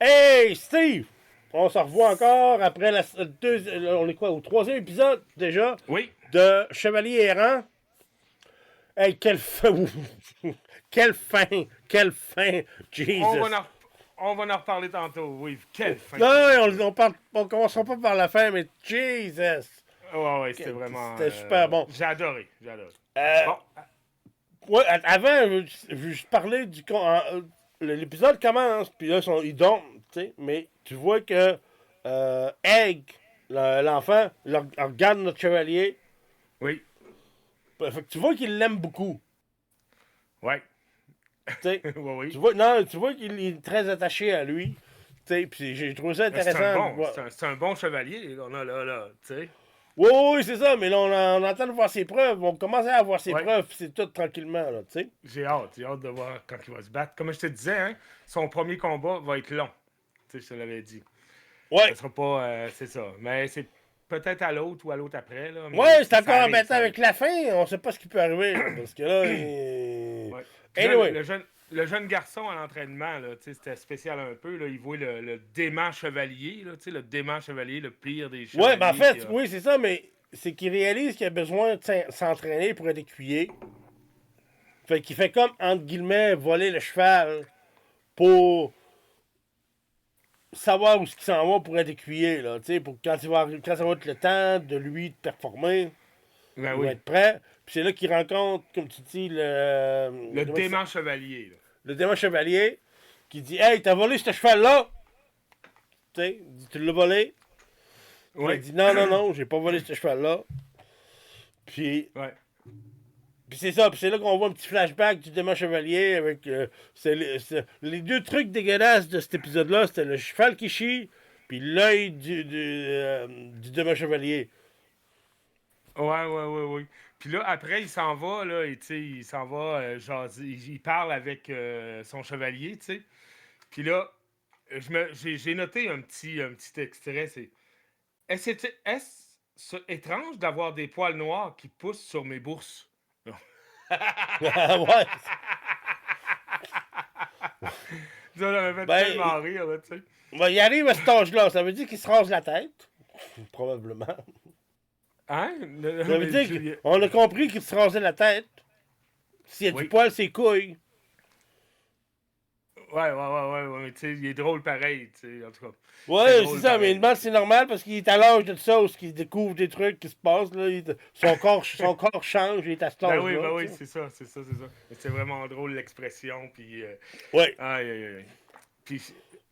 Hey, Steve! On se revoit encore après on est quoi, au troisième épisode déjà Oui, de Chevalier Errant. Hey, quelle fin! Quelle fin! Quelle fin! on va Jesus! en reparler tantôt. Oui, quelle fin. Non, on commencera pas par la fin, mais Jesus! Ouais, ouais, c'était vraiment. C'était super bon. J'ai adoré, j'ai adoré. Euh, Bon, ouais, avant, je parlais l'épisode commence, puis là, ils dorment, tu sais, mais tu vois que Egg, l'enfant, regarde notre chevalier. oui, Fait que tu vois qu'il l'aime beaucoup. ouais, Tu sais. oui, oui. Tu vois qu'il est très attaché à lui. Tu sais, puis j'ai trouvé ça C'est un intéressant. bon, c'est un bon chevalier qu'on a là, tu sais. Oui, oui, c'est ça, mais là, on entend de voir ses preuves. On commence à voir ses Ouais, preuves, puis c'est tout tranquillement, là, tu sais. j'ai hâte de voir quand il va se battre. Comme je te disais, hein, son premier combat va être long. Tu sais, je te l'avais dit. Ça Ouais. sera pas, c'est ça. Mais c'est peut-être à l'autre ou à l'autre après, là. Mais Ouais, c'est ça encore arrive, embêtant ça arrive. avec la fin. On sait pas ce qui peut arriver, là, parce que là, Ouais. Puis là, Anyway. le jeune garçon à l'entraînement, là, c'était spécial un peu. Là, il voit le dément chevalier, là, le dément chevalier, le pire des Ouais, ben en chevaliers qu'il y fait, a. oui, c'est ça, mais c'est qu'il réalise qu'il a besoin de s'entraîner pour être écuyer. Fait qu'il fait comme, entre guillemets, voler le cheval pour savoir où ce qu'il s'en va pour être écuyer, là, tu sais, pour quand ça va être le temps de lui de performer, Ben il va oui. être prêt. Puis c'est là qu'il rencontre, comme tu dis, Le dément chevalier, là. le démon chevalier, qui dit, hey, t'as volé ce cheval-là! Tu sais, il dit, tu l'as volé. Puis là, il Oui. dit, non, non, non, j'ai pas volé ce cheval-là. Puis Ouais. Puis c'est ça, puis c'est là qu'on voit un petit flashback du démon chevalier avec. Les deux trucs dégueulasses de cet épisode-là, c'était le cheval qui chie, puis l'œil du démon chevalier. Ouais, ouais, ouais, ouais. Puis là, après, il s'en va, là, et tu sais, il s'en va jaser. Il parle avec son chevalier, tu sais. Puis là, j'ai noté un petit extrait, c'est... Est-ce étrange d'avoir des poils noirs qui poussent sur mes bourses? Ouais. Ça m'avait fait Ben, tellement rire, là, tu sais. il arrive à cet âge-là, ça veut dire qu'il se rase la tête. Probablement. Hein? Ça veut dire qu'on a compris qu'il se rasait la tête. S'il y a du Oui. poil, c'est couilles. Ouais, mais tu sais, il est drôle pareil, tu sais, en tout cas. C'est Ouais, c'est drôle ça, mais il pareil. demande si c'est normal parce qu'il est à l'âge de ça, où il découvre des trucs qui se passent, là. Son corps change, il est à cet âge-là. Ben oui, Tu sais. c'est ça. Mais c'est vraiment drôle l'expression, puis... Ouais. aïe, aïe, aïe. Puis,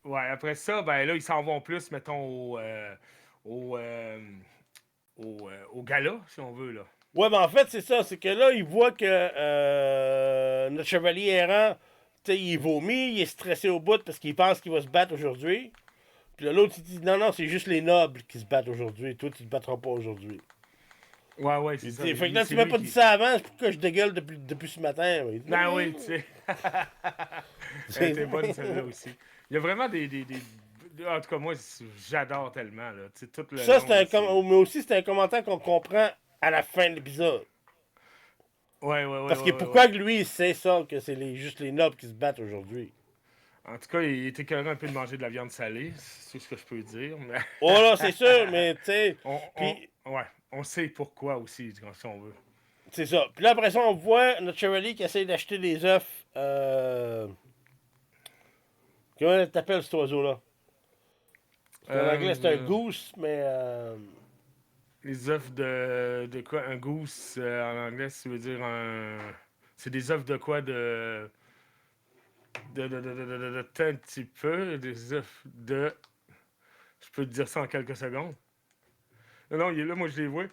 ouais, après ça, ben là, ils s'en vont plus, mettons, au, euh, au gala, si on veut, là. Ouais, mais en fait, c'est ça. C'est que là, il voit que notre chevalier errant, tu sais, il vomit, il est stressé au bout parce qu'il pense qu'il va se battre aujourd'hui. Puis là, l'autre, il dit non, non, c'est juste les nobles qui se battent aujourd'hui. Toi, tu te battras pas aujourd'hui. Ouais, c'est Il ça. dit, fait que là, tu C'est m'as lui pas dit qui... ça avant, c'est pourquoi je dégueule depuis ce matin. Il dit, Ben non, oui, tu sais. Elle était bonne, celle-là aussi. Il y a vraiment En tout cas, moi, j'adore tellement, là. Tu sais, tout le ça, long, là, c'est... mais aussi, c'est un commentaire qu'on comprend à la fin de l'épisode. Parce que Ouais. pourquoi que lui, il sait ça, que c'est juste les nobles qui se battent aujourd'hui. En tout cas, il était écœurant un peu de manger de la viande salée, c'est ce que je peux dire. Mais Oh là, c'est sûr, mais tu sais. on, Puis ouais, on sait pourquoi aussi, si on veut. c'est ça. Puis là, après ça, on voit notre chevalier qui essaie d'acheter des œufs. Comment t'appelles cet oiseau-là? Parce qu'en anglais, c'est un Euh, goose, mais. les œufs de quoi? Un goose, en anglais, ça veut dire un... C'est des œufs de quoi? Un petit peu. Des œufs de... Je peux te dire ça en quelques secondes. Non, il est là, moi je les vois.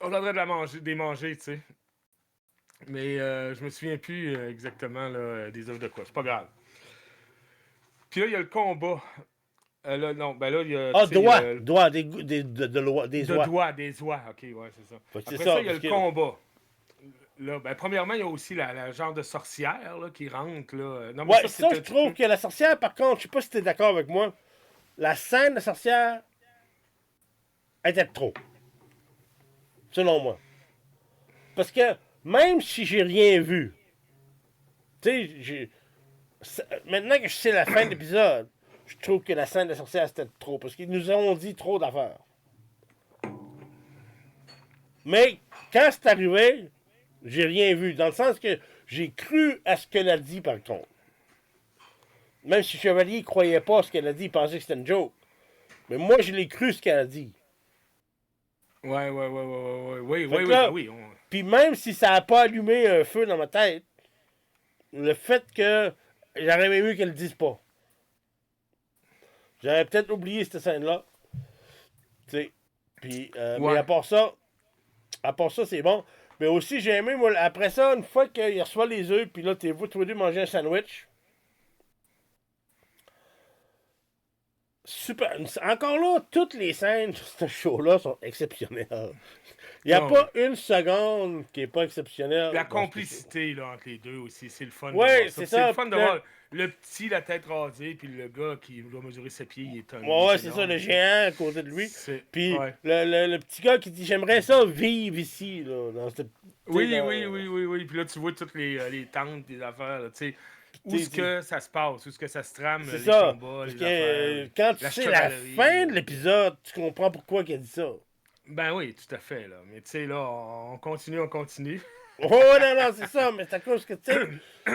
On devrait des manger, tu sais. Mais je me souviens plus exactement là, des œuvres de quoi. C'est pas grave. Puis là, il y a le combat. Là, non, ben là, il y a, tu Ah, sais, doigts, des oies. des oies. Ok, ouais, c'est ça. Fait que c'est Après ça, ça, il y a parce le que. combat. Là, ben, premièrement, il y a aussi la genre de sorcière là, qui rentre. Là. Non, mais Ouais, ça, ça, c'est un je petit trouve peu. que la sorcière, par contre, je sais pas si t'es d'accord avec moi, la scène de la sorcière était trop, selon moi. Parce que même si j'ai rien vu, tu sais, maintenant que je sais la fin de l'épisode, je trouve que la scène de la sorcière, c'était trop. Parce qu'ils nous ont dit trop d'affaires. Mais quand c'est arrivé, j'ai rien vu. Dans le sens que j'ai cru à ce qu'elle a dit, par contre. Même si Chevalier ne croyait pas à ce qu'elle a dit, il pensait que c'était une joke. Mais moi, je l'ai cru ce qu'elle a dit. Ouais. Oui. Puis même si ça n'a pas allumé un feu dans ma tête, le fait que j'aurais aimé mieux qu'elle le dise pas. J'aurais peut-être oublié cette scène-là. Tu sais. Puis, mais à part ça, c'est bon. Mais aussi, j'ai aimé, moi, après ça, une fois qu'il reçoit les œufs, puis là, vous tous les deux manger un sandwich. Super. Encore là, toutes les scènes de ce show-là sont exceptionnelles. Il n'y a pas une seconde qui n'est pas exceptionnelle. La complicité là, entre les deux aussi, c'est le fun. Ouais, c'est ça. C'est le fun de voir le petit, la tête rasée, puis le gars qui doit mesurer ses pieds, il est un. Ouais, c'est ça, le géant à côté de lui. Puis le petit gars qui dit j'aimerais ça vivre ici, là, dans cette. Oui. Puis là, tu vois toutes les tentes, des affaires, tu sais. Où est-ce que ça se passe? Où est-ce que ça se trame? C'est les ça. combats, Parce les que affaires, quand tu sais la fin de l'épisode, tu comprends pourquoi il a dit ça. Ben oui, tout à fait. Là. Mais tu sais, là, on continue. Oh non, c'est ça. Mais c'est à cause que, tu sais,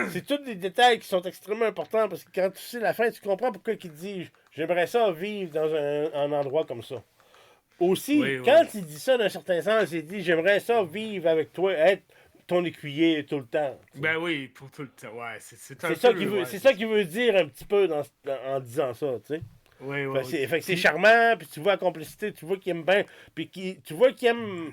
c'est tous des détails qui sont extrêmement importants. Parce que quand tu sais la fin, tu comprends pourquoi il dit j'aimerais ça vivre dans un endroit comme ça. Aussi, quand il dit ça d'un certain sens, il dit j'aimerais ça vivre avec toi, être ton écuyer tout le temps. T'sais. Ben oui, pour tout le temps. Ouais, c'est ça qu'il veut. C'est ça qu'il veut dire un petit peu en disant ça, tu sais. Oui. Fait que c'est charmant, puis tu vois la complicité, tu vois qu'il aime bien, puis tu vois qu'il aime.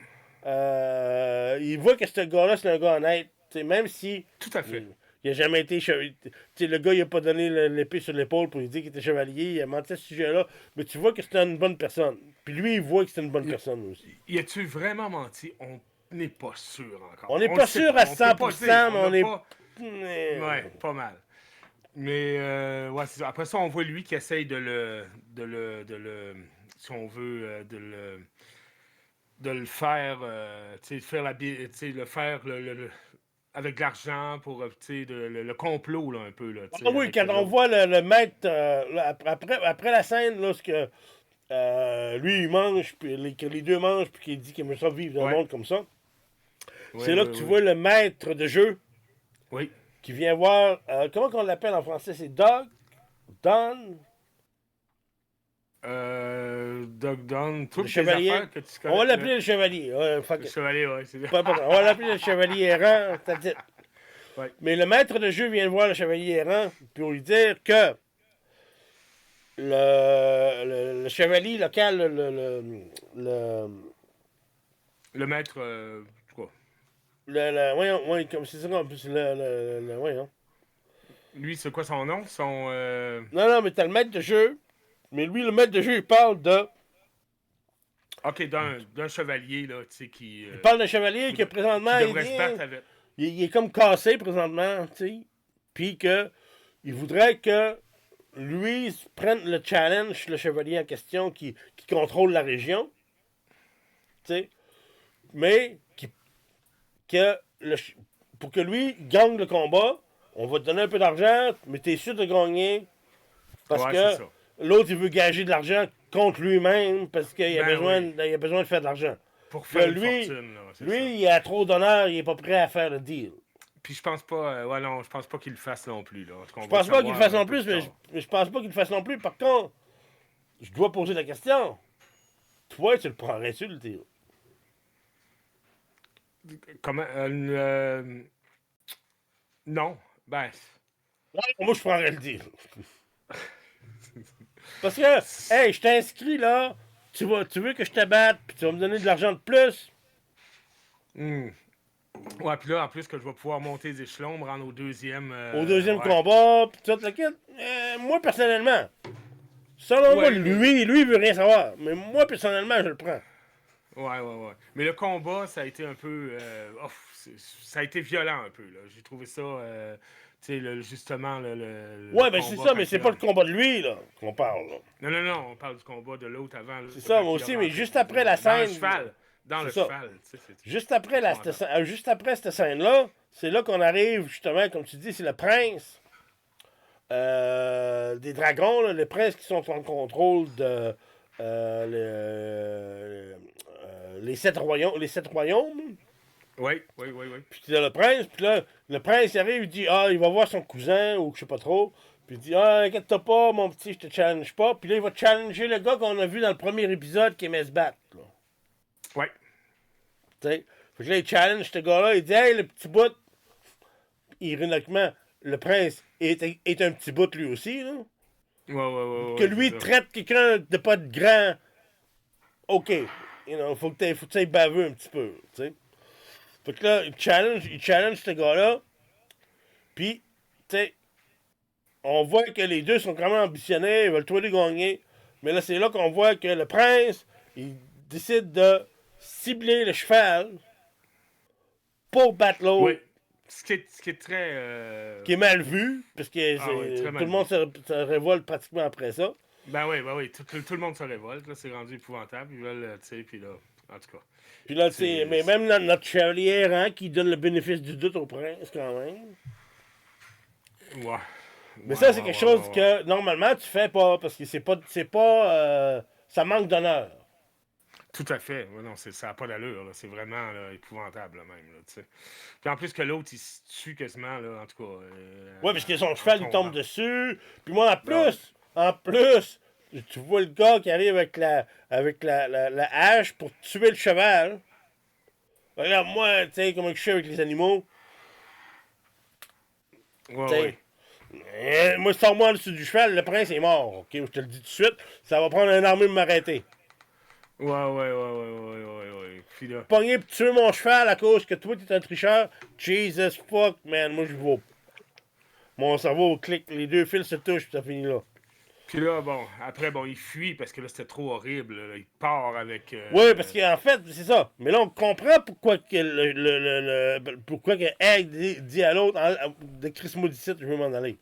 Il voit que ce gars-là, c'est un gars honnête, tu sais, même si. Tout à fait. Il a jamais été chevalier. Le gars, il a pas donné l'épée sur l'épaule pour lui dire qu'il était chevalier, il a menti à ce sujet-là, mais tu vois que c'est une bonne personne. Puis lui, il voit que c'est une bonne personne aussi. Y a-tu vraiment menti? On n'est pas sûr encore. On n'est pas sûr à 100%, mais on est. Ouais, pas mal. Mais, ouais, c'est ça. Après ça, on voit lui qui essaye de le si on veut, de le faire, tu sais, le faire avec de l'argent pour, tu sais, le complot, là, un peu, là. Ah oui, quand on voit le maître, après la scène, lorsque lui, il mange, puis les deux mangent, puis qu'il dit qu'il aimerait ça vivre dans le monde comme ça, c'est là que tu vois le maître de jeu. Oui. Qui vient voir. Comment qu'on l'appelle en français? C'est Doug? Don? Doug Don. Le chevalier. Que tu connais, on va l'appeler le chevalier. Le chevalier, ouais, c'est on va l'appeler le chevalier errant. Ouais. Mais le maître de jeu vient voir le chevalier errant pour lui dire que le chevalier local, le maître. Quoi? Voyons, comme c'est ça en plus, voyons. Lui, c'est quoi son nom? Non, mais t'as le maître de jeu. Mais lui, le maître de jeu, il parle de. Ok, d'un chevalier, là, tu sais, qui. Il parle d'un chevalier qui présentement. Qui devrait se battre avec. Il est comme cassé présentement, tu sais. Puis que. Il voudrait que lui prenne le challenge, le chevalier en question qui contrôle la région. Tu sais. Mais pour que lui gagne le combat, on va te donner un peu d'argent, mais t'es sûr de gagner. Parce que l'autre, il veut gager de l'argent contre lui-même parce qu'il a besoin de faire de l'argent. Pour faire lui, une fortune, là, lui, il a trop d'honneur, il est pas prêt à faire le deal. Puis je pense pas, je pense pas qu'il le fasse non plus. Là. Je pense pas qu'il le fasse non plus, mais je pense pas qu'il le fasse non plus. Par contre, je dois poser la question. Toi, tu le prendrais-tu, le deal? Comment? Non. Ben. Moi, je prendrais le deal. Parce que, hey, je t'inscris là, tu veux que je te batte, puis tu vas me donner de l'argent de plus. Ouais, puis là, en plus que je vais pouvoir monter les échelons, me rendre au deuxième... combat, puis tout le kit. Moi, personnellement, selon moi, lui, il veut rien savoir. Mais moi, personnellement, je le prends. Ouais. Mais le combat, ça a été un peu... ça a été violent un peu, là. J'ai trouvé ça... tu sais, justement, ouais, ben c'est ça, mais c'est pas le combat de lui, là, qu'on parle, là. Non, on parle du combat de l'autre avant. C'est ça, moi aussi, mais juste après la scène... Dans le cheval. Juste après cette scène-là, c'est là qu'on arrive, justement, comme tu dis, c'est le prince. des dragons, là, les princes qui sont en contrôle de les sept royaumes. Les sept royaumes. Oui. Puis là, le prince il arrive, il dit ah, il va voir son cousin ou je sais pas trop. Puis il dit ah, inquiète-toi pas, mon petit, je te challenge pas. Puis là, il va challenger le gars qu'on a vu dans le premier épisode qui aimait se battre. Là. Ouais. T'sais. Fait que là, il challenge ce gars-là, il dit hey, le petit bout. Ironiquement, le prince est un petit bout lui aussi. Là. Ouais. Que lui traite quelqu'un de pas de grand. OK. Faut que tu ailles baveux un petit peu. T'sais. Fait que là, il challenge ce gars-là. Puis, tu sais, on voit que les deux sont quand même ambitionnés, ils veulent tous les gagner. Mais là, c'est là qu'on voit que le prince, il décide de cibler le cheval pour battre l'autre. Oui. Ce qui est très. Qui est mal vu, parce que tout le monde se révolte pratiquement après ça. Ben oui. Tout le monde se révolte. Là, c'est rendu épouvantable. Ils veulent, tu sais, puis là, en tout cas. Puis là, mais même notre chevalier errant qui donne le bénéfice du doute au prince, quand même. Ouais. Mais ça, c'est quelque chose que, normalement, tu fais pas, parce que c'est pas ça manque d'honneur. Tout à fait. Ouais, non, ça n'a pas d'allure. Là. C'est vraiment là, épouvantable, là, même. Là, t'sais. Puis en plus que l'autre, il se tue quasiment, là, en tout cas. Ouais, parce que son cheval, il tombe dessus. Puis moi, en plus, tu vois le gars qui arrive avec la hache pour tuer le cheval. Regarde, moi, tu sais, comment je suis avec les animaux. Ouais. Moi, sors-moi dessus du cheval, le prince est mort. Ok, je te le dis tout de suite. Ça va prendre une armée de m'arrêter. Ouais. Puis là. Pogner pour tuer mon cheval à cause que toi, t'es un tricheur. Jesus fuck, man. Moi, je vais. Mon cerveau clique, les deux fils se touchent, puis ça finit là. Puis là, après, il fuit parce que là, c'était trop horrible. Là. Il part avec. Oui, parce qu'en fait, c'est ça. Mais là, on comprend pourquoi pourquoi que Egg dit à l'autre de Chris Maudicite, je veux m'en aller.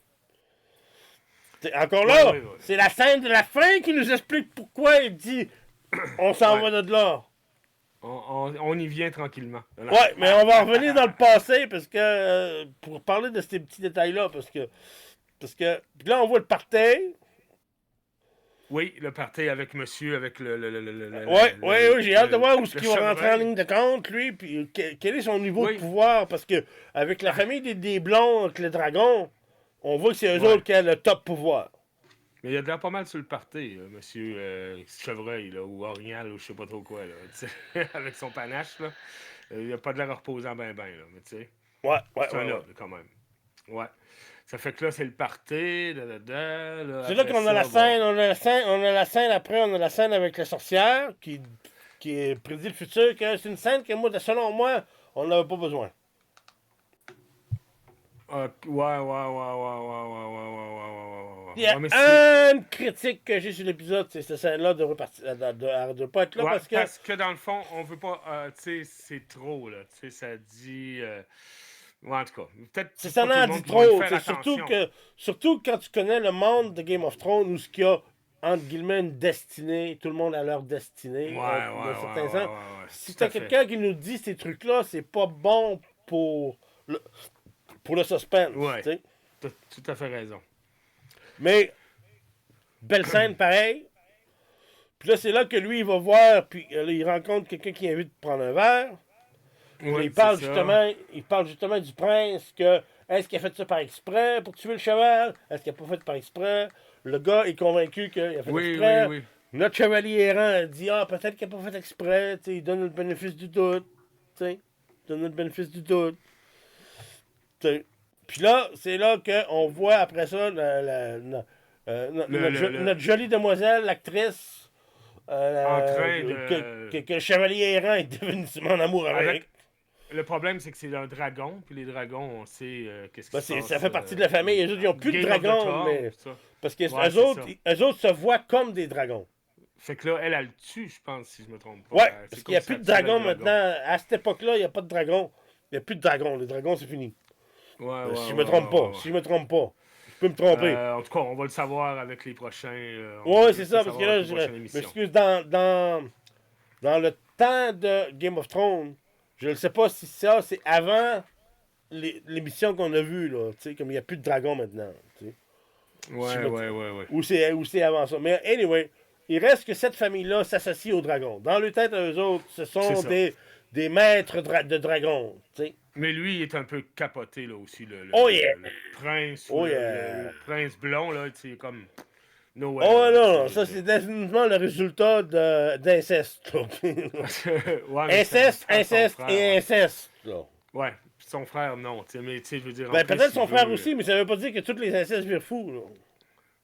Encore là, c'est la scène de la fin qui nous explique pourquoi il dit on s'en va de là. On y vient tranquillement. Ouais, mais on va revenir dans le passé parce que pour parler de ces petits détails-là, parce que là, on voit le party. Oui, le party avec monsieur, avec le Oui, j'ai hâte de voir où est-ce qu'il va rentrer en ligne de compte, lui, puis quel est son niveau de pouvoir, parce que avec la famille des blonds, avec le dragon, on voit que c'est eux autres qui ont le top pouvoir. Mais il y a de l'air pas mal sur le party, monsieur Chevreuil, là, ou Orignal, ou je sais pas trop quoi, là, avec son panache, là. Il a pas de l'air reposant ben, là, mais tu sais. Ouais. C'est un noble, quand même. Ouais. Ça fait que là, c'est le party. C'est là qu'on a la scène, on a la scène après, on a la scène avec la sorcière qui prédit le futur, que c'est une scène que moi, selon moi, on n'avait pas besoin. Ouais. Il y a une critique que j'ai sur l'épisode, c'est cette scène-là de pas être là parce que dans le fond, on veut pas. Tu sais, c'est trop, là. Tu sais, ça dit. Ouais, en tout cas, peut-être c'est ça en dit trop. Surtout quand tu connais le monde de Game of Thrones où ce qu'il y a, entre guillemets, une destinée, tout le monde a leur destinée. Si t'as quelqu'un qui nous dit ces trucs-là, c'est pas bon pour le suspense. Ouais, t'as tout à fait raison. Mais, belle scène pareil. Puis là, c'est là que lui, il va voir, puis là, il rencontre quelqu'un qui invite de prendre un verre. Ouais, il parle justement du prince, que est-ce qu'il a fait ça par exprès pour tuer le cheval? Est-ce qu'il n'a pas fait par exprès? Le gars est convaincu qu'il a fait exprès. Oui. Notre chevalier errant dit peut-être qu'il n'a pas fait exprès. T'sais, il donne le bénéfice du doute. Puis là, c'est là qu'on voit après ça notre jolie demoiselle, l'actrice, en train de... que le chevalier errant est devenu en amour avec. Le problème, c'est que c'est un dragon, puis les dragons, on sait qu'est-ce qui se passe. Ça fait partie de la famille. Eux autres, ils n'ont plus de dragons, mais... Parce que eux autres se voient comme des dragons. Fait que là, elle le tue, je pense, si je me trompe pas. Ouais, parce qu'il n'y a plus de dragons maintenant. À cette époque-là, il n'y a pas de dragons. Il n'y a plus de dragons. Les dragons, c'est fini. Si je me trompe pas. Je peux me tromper. En tout cas, on va le savoir avec les prochains... c'est ça, parce que là, je m'excuse, dans le temps de Game of Thrones, je ne sais pas si ça, c'est avant l'émission qu'on a vue, là, tu sais, comme il n'y a plus de dragons maintenant, tu sais. Ouais. Ou c'est avant ça. Mais anyway, il reste que cette famille-là s'associe aux dragons. Dans le tête, eux autres, ce C'est sont ça. des maîtres de dragons. T'sais. Mais lui, il est un peu capoté, là, aussi. Oh yeah! Le prince, Oh le yeah! prince blond, là, c'est comme... Nowhere, Oh là, non, ça c'est définitivement le résultat d'inceste. là. Ouais, mais Inceste, son inceste frère, et ouais. inceste. Là. Ouais, puis son frère, non. Mais tu sais, je veux dire, en Ben plus, peut-être il son frère veut... aussi, mais ça veut pas dire que tous les incestes virent fous. Là.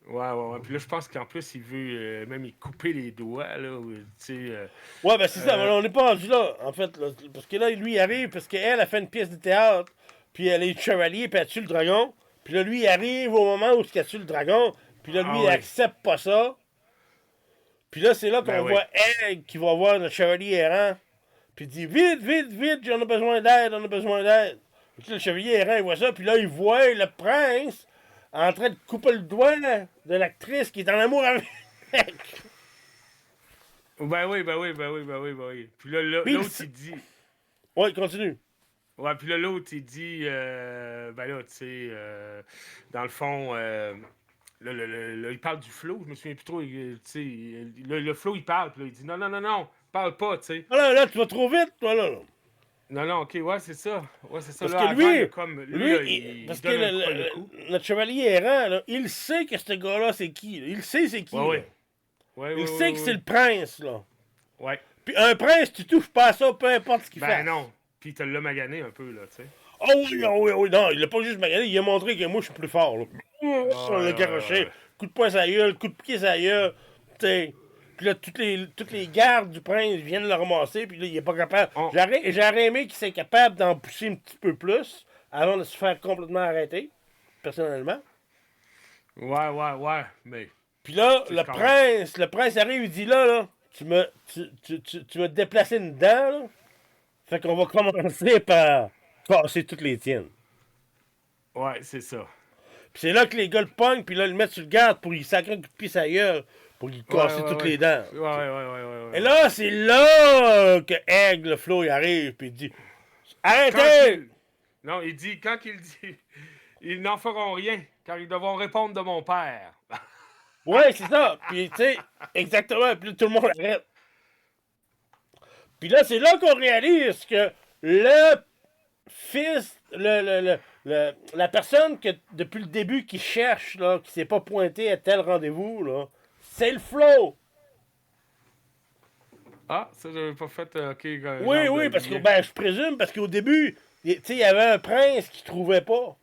Ouais. Puis là, je pense qu'en plus, il veut même y couper les doigts, là, ou, tu sais... Ouais, ben c'est ça, mais euh, on n'est pas rendu là, en fait. Là, parce que là, lui, il arrive, parce qu'elle a fait une pièce de théâtre, puis elle est chevalier, puis elle tue le dragon. Puis là, lui, il arrive au moment où il tue le dragon, puis là, lui, Ah il ouais. accepte pas ça. Puis là, c'est là qu'on Ben oui. voit Egg qui va voir le chevalier errant, puis il dit vite, vite, vite, j'en ai besoin d'aide, on a besoin d'aide. Puis là, le chevalier errant, il voit ça, puis là, il voit le prince en train de couper le doigt de l'actrice qui est en amour avec. Ben oui. Puis là, Puis l'autre, il dit... Ouais, continue. Ouais, puis là, l'autre, il dit... ben là, tu sais, dans le fond... là, il parle du flow, je me souviens plus trop. Tu sais, le flow, il parle, puis là, il dit non, parle pas, tu sais. Ah là, tu vas trop vite, toi, là. Non, ok, ouais, c'est ça. Ouais, c'est ça. Parce Là, que avant, lui, il a comme. Lui, là, il parce que donne un coup. notre chevalier errant, là, il sait que ce gars-là, c'est qui. Là. Il sait c'est qui. Ouais, là. ouais. Il sait que c'est le prince, là. Ouais. Puis un prince, tu touches pas à ça, peu importe ce qu'il fait. Ben non. Puis il te l'a magané un peu, là, tu sais. Oh oui, non, il a pas juste magané, il a montré que moi, je suis plus fort, là. On l'a garoché. Ouais. Coup de poing à la gueule, coup de pied à la gueule, tu sais. Puis là, toutes les gardes du prince viennent le ramasser, puis là, il est pas capable. Oh. J'aurais aimé qu'il soit capable d'en pousser un petit peu plus avant de se faire complètement arrêter, personnellement. Ouais, mais. Puis là, C'est le prince arrive, il dit là, tu m'as déplacé une dent, là. Fait qu'on va commencer par casser toutes les tiennes. Ouais, c'est ça. Puis c'est là que les gars le pognent, puis là, ils le mettent sur le garde pour y sacrer un coup de pied sa gueule, pour lui casser toutes les dents. Ouais. Et là, c'est là que Egg, le Flo, il arrive, puis il dit arrêtez! Non, il dit, quand il dit, ils n'en feront rien, car ils devront répondre de mon père. Ouais, c'est ça. Puis, tu sais, exactement. Puis là, tout le monde arrête. Puis là, c'est là qu'on réalise que le fils, la personne que depuis le début qui cherche, là, qui s'est pas pointé à tel rendez-vous, là, c'est le Flo. Ah, ça, j'avais pas fait. Ok, Oui, parce que, ben, je présume, parce qu'au début, tu sais, il y avait un prince qui trouvait pas.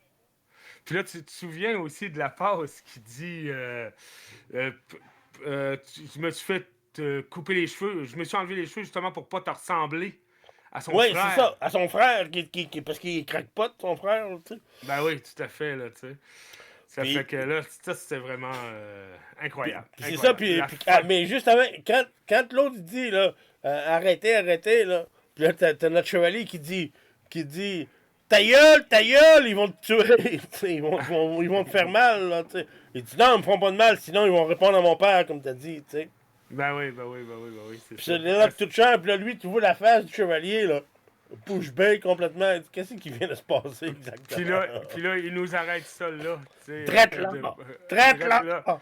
Puis là, tu te souviens aussi de la pause qui dit je me suis fait couper les cheveux, je me suis enlevé les cheveux justement pour pas te ressembler à son frère. Oui, c'est ça, à son frère, parce qu'il craque pas de son frère, tu sais. Ben oui, tout à fait, là, tu sais. Ça Puis, fait que là, ça, c'était vraiment incroyable. C'est ça, mais juste avant, quand l'autre dit, là, arrêtez, là, puis là, t'as notre chevalier qui dit, ta gueule, ils vont te tuer, ils vont te faire mal, là, tu sais. Il dit, non, ils me feront pas de mal, sinon ils vont répondre à mon père, comme t'as dit, tu sais. Ben oui, c'est Puis ça. c'est là que tout change, puis là, lui, tu vois la face du chevalier, là, bouche bée complètement, il dit, qu'est-ce qui vient de se passer, exactement? Puis là, il nous arrête ça, là, tu sais. Traite là!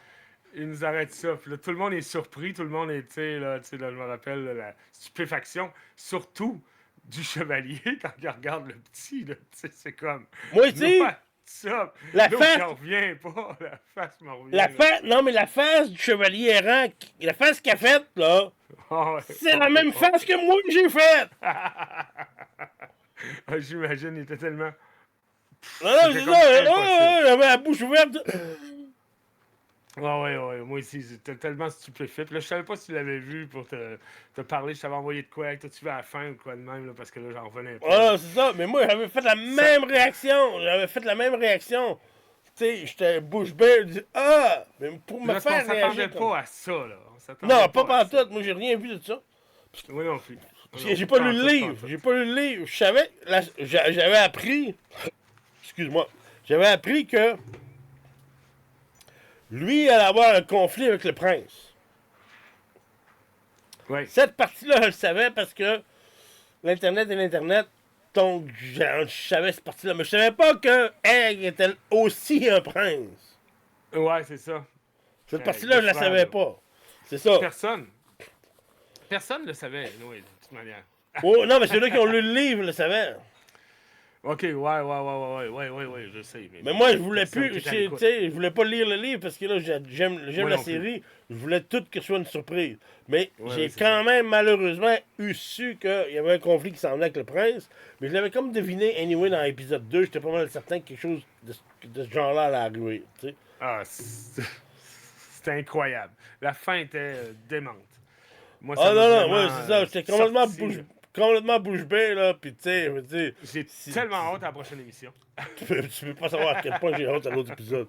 Il nous arrête ça. Puis là, tout le monde est surpris. Tout le monde est, tu sais, là, je me rappelle, là, la stupéfaction. Surtout du chevalier quand il regarde le petit, là. Tu sais, c'est comme... Moi, tu sais, ça. la L'autre, face... il en revient pas. La face m'en revient. Non, mais la face du chevalier errant, la face qu'il a faite, là, c'est la même face que moi que j'ai faite! J'imagine, il était tellement... Non, c'est ça, il avait la bouche ouverte. Ouais, moi aussi, j'étais tellement stupéfait. Puis là, je savais pas si tu l'avais vu pour te parler. Je t'avais envoyé de quoi, que tu vas à la fin ou quoi de même, là, parce que là, j'en revenais pas. Ah, c'est ça, mais moi, j'avais fait la même réaction. Tu sais, j'étais bouche bée, je dis mais pour me faire réagir. On s'attendait pas à ça, là. Non, pas pantoute. Moi, j'ai rien vu de ça. Oui, non plus. J'ai pas lu le livre. Je savais, j'avais appris. Excuse-moi. J'avais appris que lui allait avoir un conflit avec le prince. Oui. Cette partie-là, je le savais parce que l'Internet est l'Internet. Donc, je savais cette partie-là. Mais je savais pas que Egg était aussi un prince. Ouais, c'est ça. Cette partie-là, je la frère, savais là. pas. C'est ça. Personne ne le savait, oui, de toute manière. Oh, non, mais ceux-là qui ont lu le livre le savaient. Ok, ouais, je sais. Mais moi, je voulais personne plus, qui est à tu l'écoute. sais, je voulais pas lire le livre parce que là, j'aime Moi la non plus. série. Je voulais tout que ce soit une surprise. Mais Ouais, j'ai ouais, c'est quand ça. même, malheureusement, su qu'il y avait un conflit qui s'en venait avec le prince. Mais je l'avais comme deviné, anyway, dans l'épisode 2. J'étais pas mal certain que quelque chose de ce genre-là allait arriver, tu sais. Ah, c'était incroyable. La fin était démente. Moi, ça Ah m'a non, non, vraiment ouais, c'est ça. J'étais complètement sorti, là. complètement bouche bée, là. Puis, tu sais, je veux dire, J'ai tellement hâte à la prochaine émission. tu peux pas savoir à quel point j'ai hâte à l'autre épisode.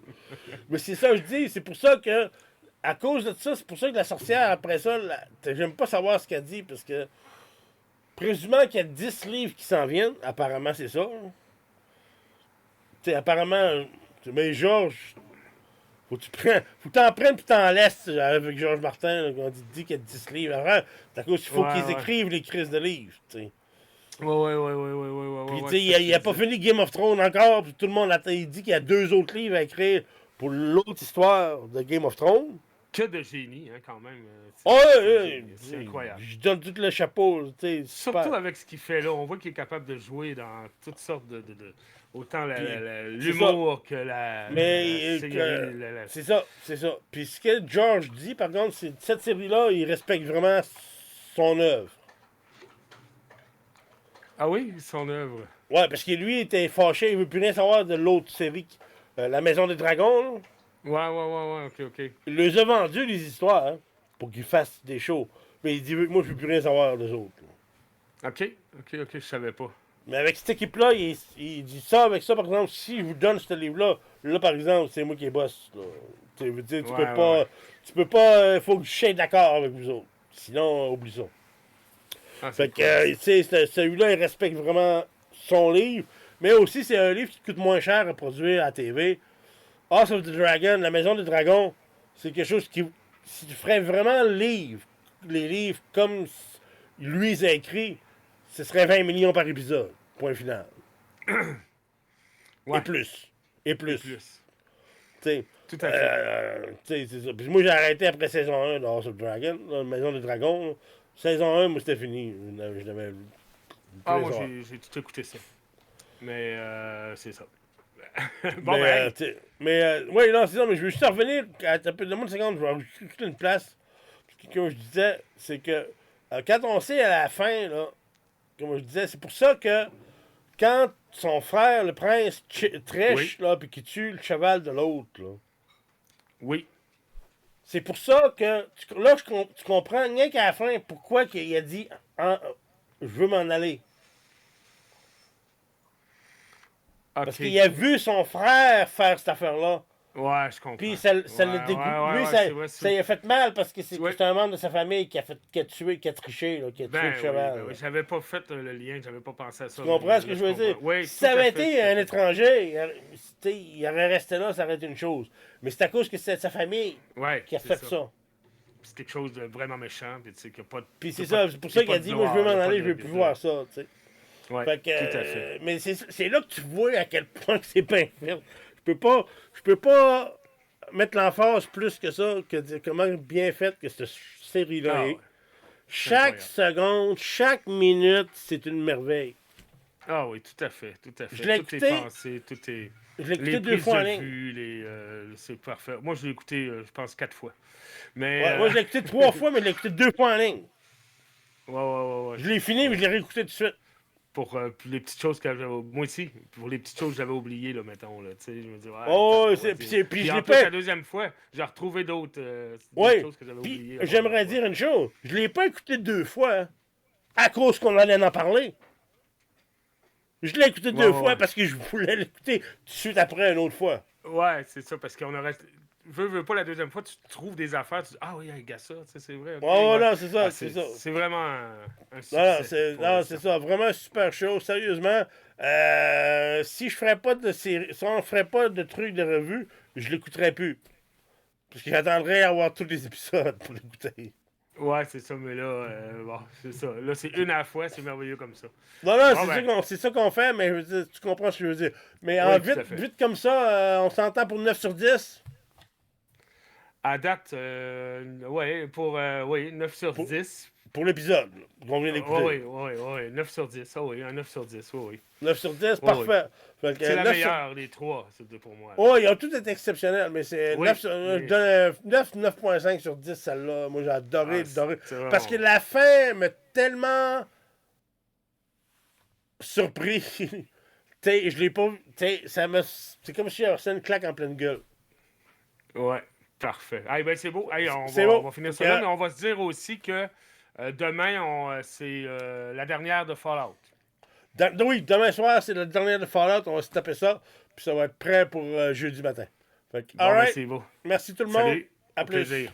Mais c'est ça, je dis, c'est pour ça que, à cause de ça, c'est pour ça que la sorcière, après ça, j'aime pas savoir ce qu'elle dit, parce que, présumant qu'il y a 10 livres qui s'en viennent, apparemment, c'est ça. Hein. Tu sais, apparemment, mais Georges, faut que t'en prennes puis t'en laisses avec Georges Martin, là, quand il te dit qu'il y a 10 livres. Après, c'est à cause qu'il faut Ouais, qu'ils ouais. écrivent les crises de livres, tu sais. Ouais. Puis, Ouais, tu sais, il a pas fini Game of Thrones encore, puis tout le monde attend. Il dit qu'il y a 2 autres livres à écrire pour l'autre histoire de Game of Thrones. Que de génie, hein, quand même. Oh, C'est incroyable. Je donne tout le chapeau, tu sais. Surtout super. avec ce qu'il fait là, on voit qu'il est capable de jouer dans toutes sortes autant Puis, l'humour que la. Mais c'est ça, c'est ça. Puis ce que George dit, par contre, c'est que cette série-là, il respecte vraiment son œuvre. Ah oui, son œuvre. Ouais, parce que lui, il était fâché, il veut plus rien savoir de l'autre série, La Maison des Dragons. Là. Ok. Il les a vendus, les histoires, hein, pour qu'ils fassent des shows. Mais il dit, moi, je veux plus rien savoir des autres. Là. Ok, je savais pas. Mais avec cette équipe-là, il dit ça, avec ça, par exemple, si je vous donne ce livre-là, là, par exemple, c'est moi qui est boss. Là. Tu veux dire, tu Ouais, peux pas. ouais. Tu peux pas. Faut que je sois d'accord avec vous autres. Sinon, oublie ça. Ah, Fait c'est que, tu sais, celui-là, il respecte vraiment son livre. Mais aussi, c'est un livre qui coûte moins cher à produire à la TV. House of the Dragon, La Maison des Dragons, c'est quelque chose qui. Si tu ferais vraiment les livres comme lui les a écrit, ce serait 20 millions par épisode. Point final. Ouais. Et plus. Et plus. plus. Tu sais, Tout à fait. c'est ça. Puis moi, j'ai arrêté après saison 1 de House of the Dragon, La Maison des Dragons. Là. Saison 1, moi, c'était fini. Je n'avais Ah, plus moi, les avoir. j'ai tout écouté ça. Mais c'est ça. Bon, mais, oui, non, c'est ça, mais je veux juste revenir. Donne-moi une seconde, je vais ajouter une place. Parce que, comme je disais, c'est que quand on sait à la fin, là, comme je disais, c'est pour ça que quand son frère, le prince, trèche, là, puis qu'il tue le cheval de l'autre, là, Oui. c'est pour ça que, tu comprends rien qu'à la fin pourquoi il a dit je veux m'en aller. Parce Ok. qu'il a vu son frère faire cette affaire-là. Ouais, je comprends. Puis ça l'a dégoûté. Lui, c'est vrai, ça lui a fait mal parce que c'est Ouais. un membre de sa famille qui a tué, qui a triché, là, qui a tué le cheval. oui, j'avais pas fait le lien, j'avais pas pensé à ça. Tu comprends ce que je veux dire? Oui, Si ça avait été un étranger, il aurait resté là, ça aurait été une chose. Mais c'est à cause que c'est sa famille Ouais, qui a c'est fait ça. C'est quelque chose de vraiment méchant, puis tu sais qu'il n'y a pas de. Puis c'est qu'il y a ça, pas- c'est pour qu'il y ça a qu'il a pas dit, de moi je veux gloire, m'en il y a aller, pas je veux de- plus voir ça, tu sais. Ouais, Fait que, tout à fait. mais c'est là que tu vois à quel point que c'est bien fait. Je peux pas mettre l'emphase plus que ça, que comment bien fait que cette série-là Ah, est. ouais. Chaque incroyable. seconde, chaque minute, c'est une merveille. Ah oui, tout à fait. Je l'ai Tout est écouté. pensé, tout est. Je l'ai écouté Les 2 prises fois en de ligne. vue, c'est parfait. Moi, je l'ai écouté, je pense, 4 fois. Mais. Ouais, moi, je l'ai écouté 3 fois, mais je l'ai écouté 2 fois en ligne. Ouais. Je l'ai fini, mais je l'ai réécouté tout de suite. Pour les petites choses que j'avais. Moi aussi, pour les petites choses que j'avais oubliées, là, mettons. Là, tu sais, je me dis, ouais. Oh, attends, c'est- ouais, puis c'est- puis je en l'ai plus, pas. la deuxième fois, j'ai retrouvé d'autres Oui, choses que j'avais puis oubliées. j'aimerais dire une chose. Je l'ai pas écouté 2 fois, hein, à cause qu'on allait en parler. Je l'ai écouté 2 fois ouais. parce que je voulais l'écouter tout de suite après une autre fois. Ouais, c'est ça, parce qu'on aurait. Veux pas la deuxième fois, tu trouves des affaires, tu dis, ah oui, gars, ça, c'est vrai. ok, Oh, non, c'est ça, Ah, c'est ça. C'est vraiment un succès. Non, c'est pour non, l'instant. c'est ça. Vraiment un super show. Sérieusement, si je ferais pas de série, si on ferait pas de trucs de revue, je l'écouterais plus. Parce que j'attendrais à avoir tous les épisodes pour l'écouter. Ouais, c'est ça, mais là, bon, c'est ça. Là, c'est une à la fois, c'est merveilleux comme ça. Non, non, Bon, ben. c'est ça qu'on fait, mais je veux dire, tu comprends ce que je veux dire. Mais Oui, en tout à vite, fait. vite comme ça, on s'entend pour 9 sur 10. À date, ouais, oui, 9 sur Pour- 10. Pour l'épisode là, qu'on vient d'écouter. Oui, oui, oui, 9 sur 10. Ah oui, un 9 sur 10, oui, oui. 9 sur 10, Oui, oui. parfait. Fait que, C'est la 9 sur... meilleure des trois, c'est pour moi. Oh, ils ont tous été exceptionnels, mais c'est Oui, 9 sur... mais- je donne 9,5 sur 10, celle-là. Moi, j'ai adoré, Ah, adoré. c'est vraiment Parce que bon. la fin m'a tellement surpris. T'sais, je l'ai pas... T'sais, ça me... C'est comme si Arsène claque en pleine gueule. Ouais, parfait. Ah, ben c'est beau. Hey, C'est on beau. va finir Ok. ça là, mais on va se dire aussi que demain, c'est la dernière de Fallout. Oui, demain soir, c'est la dernière de Fallout. On va se taper ça. Puis ça va être prêt pour jeudi matin. Fait que, Bon, ben alright. c'est beau. Merci tout le monde. Salut, À au plus. plaisir.